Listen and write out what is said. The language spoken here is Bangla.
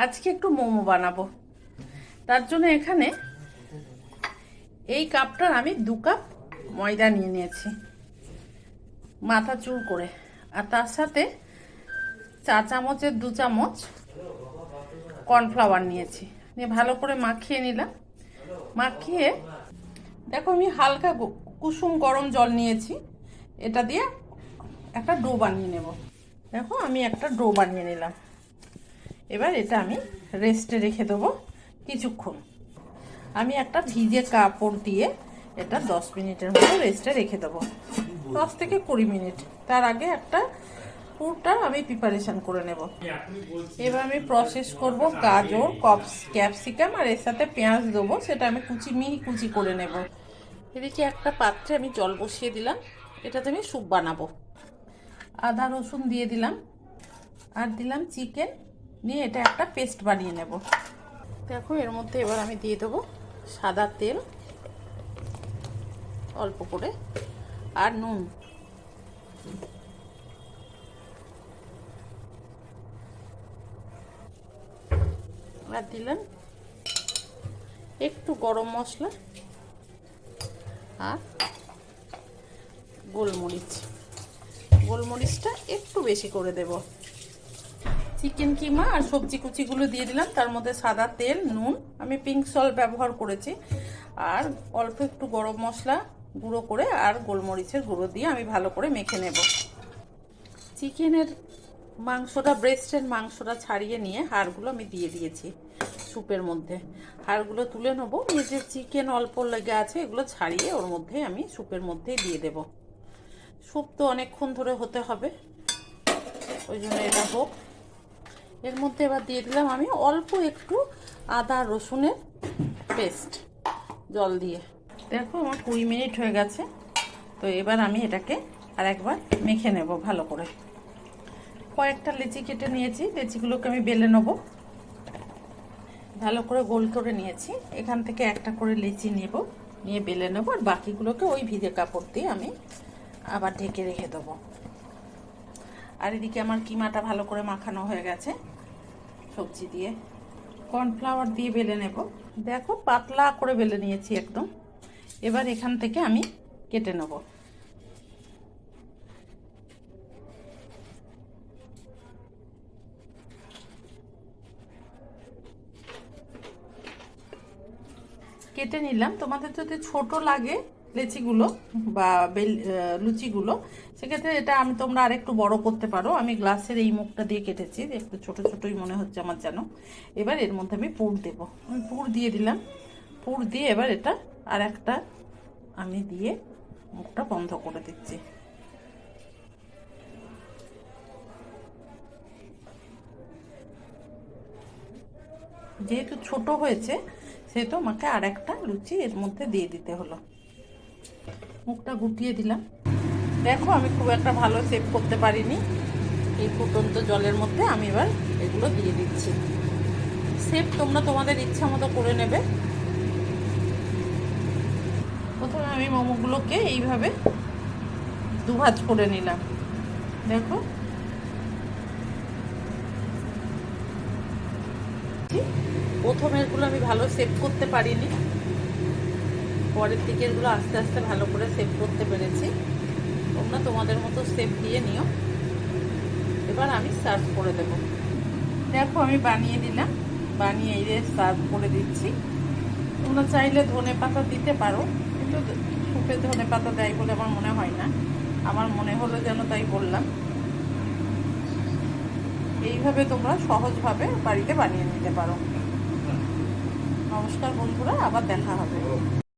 আজকে একটু মোমো বানাবো। তার জন্য এখানে এই কাপটার আমি 2 কাপ ময়দা নিয়ে নিয়েছি মাথা চুর করে, আর তার সাথে 4 চামচের 2 চামচ কর্নফ্লাওয়ার নিয়েছি। নিয়ে ভালো করে মাখিয়ে নিলাম। মাখিয়ে দেখো আমি হালকা কুসুম গরম জল নিয়েছি, এটা দিয়ে একটা ডো বানিয়ে নেব। দেখো আমি একটা ডো বানিয়ে নিলাম। এবার এটা আমি রেস্টে রেখে দেবো কিছুক্ষণ। আমি একটা ভিজে কাপড় দিয়ে এটা 10 মিনিটের মতো রেস্টে রেখে দেবো, 10 থেকে 20 মিনিট। তার আগে একটা পুরটা আমি প্রিপারেশন করে নেব। এবার আমি প্রসেস করব গাজর, ক্যাপসিকাম আর এর সাথে পেঁয়াজ দেবো, সেটা আমি মিহি কুচি করে নেব। এদিকে একটা পাত্রে আমি জল বসিয়ে দিলাম, এটাতে আমি স্যুপ বানাবো। আদা রসুন দিয়ে দিলাম, আর দিলাম চিকেন, নিয়ে এটা একটা পেস্ট বানিয়ে নেব। দেখো এর মধ্যে এবার আমি দিয়ে দেবো সাদা তেল অল্প করে, আর নুন। আর দিলাম একটু গরম মশলা আর গোলমরিচটা একটু বেশি করে দেব। চিকেন কিমা আর সবজি কুচিগুলো দিয়ে দিলাম, তার মধ্যে সাদা তেল, নুন, আমি পিঙ্ক সল্ট ব্যবহার করেছি, আর অল্প একটু গরম মশলা গুঁড়ো করে আর গোলমরিচের গুঁড়ো দিয়ে আমি ভালো করে মেখে নেব। চিকেনের মাংসটা, ব্রেস্টের মাংসটা ছাড়িয়ে নিয়ে হাড়গুলো আমি দিয়ে দিয়েছি স্যুপের মধ্যে। হাড়গুলো তুলে নেবো, নিয়ে যে চিকেন অল্প লেগে আছে এগুলো ছাড়িয়ে ওর মধ্যে আমি স্যুপের মধ্যেই দিয়ে দেব। স্যুপ তো অনেকক্ষণ ধরে হতে হবে, ওই জন্য এটা হোক। এর মধ্যে এবার দিয়ে দিলাম আমি অল্প একটু আদা রসুনের পেস্ট জল দিয়ে। দেখো আমার 20 মিনিট হয়ে গেছে, তো এবার আমি এটাকে আর একবার মেখে নেব ভালো করে। কয়েকটা লেচি কেটে নিয়েছি, লেচিগুলোকে আমি বেলে নেব। ভালো করে গোল করে নিয়েছি, এখান থেকে একটা করে লেচি নেব, নিয়ে বেলে নেব, আর বাকিগুলোকে ওই ভিজে কাপড় দিয়ে আমি আবার ঢেকে রেখে দেবো। আর এদিকে আমার কিমাটা ভালো করে মাখানো হয়ে গেছে সবজি দিয়ে। কর্নফ্লাওয়ার দিয়ে বেলে নেব। দেখো পাতলা করে বেলে নিয়েছি একদম। এবার এখান থেকে আমি কেটে নেব। কেটে নিলাম। তোমাদের যদি ছোট লাগে লেচিগুলো বা লুচিগুলো, সেক্ষেত্রে এটা তোমরা আর একটু বড় করতে পারো। আমি গ্লাসের এই মুখটা দিয়ে কেটেছি, একটু ছোট ছোটই মনে হচ্ছে আমার যেন। এবার এর মধ্যে আমি পুর দেবো। আমি পুর দিয়ে দিলাম। পুর দিয়ে এবার এটা আর একটা আমি দিয়ে মুখটা বন্ধ করে দিচ্ছি। যেহেতু ছোট হয়েছে সেহেতু আমাকে আর একটা লুচি এর মধ্যে দিয়ে দিতে হলো। মুখটা গুটিয়ে দিলাম। দেখো আমি খুব একটা ভালো শেপ করতে পারিনি। এই ফুটন্ত জলের মধ্যে আমি এবার এগুলো দিয়ে দিচ্ছি। শেপ তোমরা তোমাদের ইচ্ছা মতো করে নেবে। প্রথমে আমি মোমোগুলোকে এইভাবে দুভাজ করে নিলাম। দেখো প্রথমেরগুলো আমি ভালো শেপ করতে পারিনি, পরের দিকেরগুলো আস্তে আস্তে ভালো করে শেপ করতে পেরেছি। তোমরা তোমাদের মতো শেপ দিয়ে নিও। এবার আমি সার্ভ করে দেব। দেখো আমি বানিয়ে দিলাম, বানিয়ে এই সার্ভ করে দিচ্ছি। তোমরা চাইলে ধনে পাতা দিতে পারো, কিন্তু স্যুপে ধনে পাতা দেয় বলে আমার মনে হয় না। আমার মনে হলো যেন তাই বললাম। এইভাবে তোমরা সহজভাবে বাড়িতে বানিয়ে নিতে পারো। নমস্কার বন্ধুরা, আবার দেখা হবে।